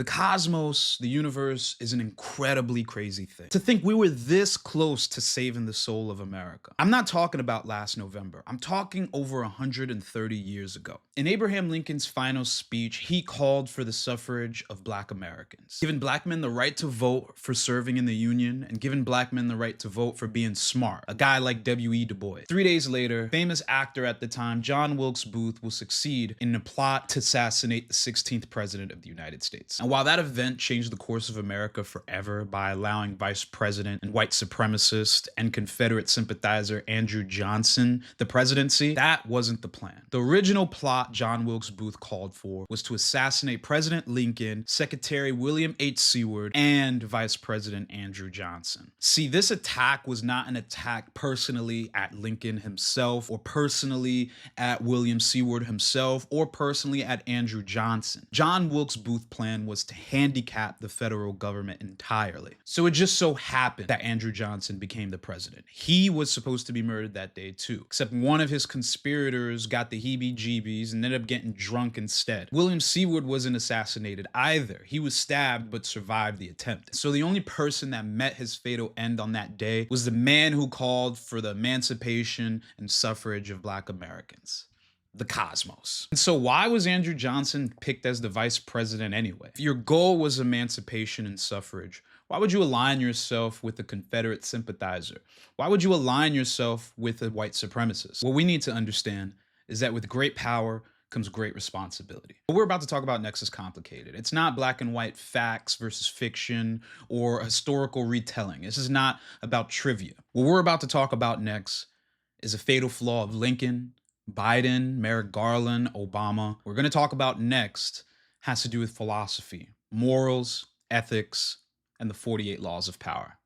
The cosmos, the universe, is an incredibly crazy thing. To think we were this close to saving the soul of America. I'm not talking about last November. I'm talking over 130 years ago. In Abraham Lincoln's final speech, he called for the suffrage of Black Americans, giving Black men the right to vote for serving in the Union, and giving Black men the right to vote for being smart. A guy like W.E. Du Bois. 3 days later, famous actor at the time, John Wilkes Booth, will succeed in a plot to assassinate the 16th president of the United States. And while that event changed the course of America forever by allowing Vice President and white supremacist and Confederate sympathizer Andrew Johnson the presidency, that wasn't the plan. The original plot John Wilkes Booth called for was to assassinate President Lincoln, Secretary William H. Seward, and Vice President Andrew Johnson. See, this attack was not an attack personally at Lincoln himself, or personally at William Seward himself, or personally at Andrew Johnson. John Wilkes Booth's plan was to handicap the federal government entirely. So it just so happened that Andrew Johnson became the president. He was supposed to be murdered that day too, except one of his conspirators got the heebie-jeebies and ended up getting drunk instead. William Seward wasn't assassinated either. He was stabbed but survived the attempt. So the only person that met his fatal end on that day was the man who called for the emancipation and suffrage of Black Americans. The cosmos. And so why was Andrew Johnson picked as the vice president anyway? If your goal was emancipation and suffrage, why would you align yourself with a Confederate sympathizer? Why would you align yourself with a white supremacist? What we need to understand is that with great power comes great responsibility. What we're about to talk about next is complicated. It's not black and white facts versus fiction or historical retelling. This is not about trivia. What we're about to talk about next is a fatal flaw of Lincoln, Biden, Merrick Garland, Obama. We're going to talk about next has to do with philosophy, morals, ethics, and the 48 laws of power.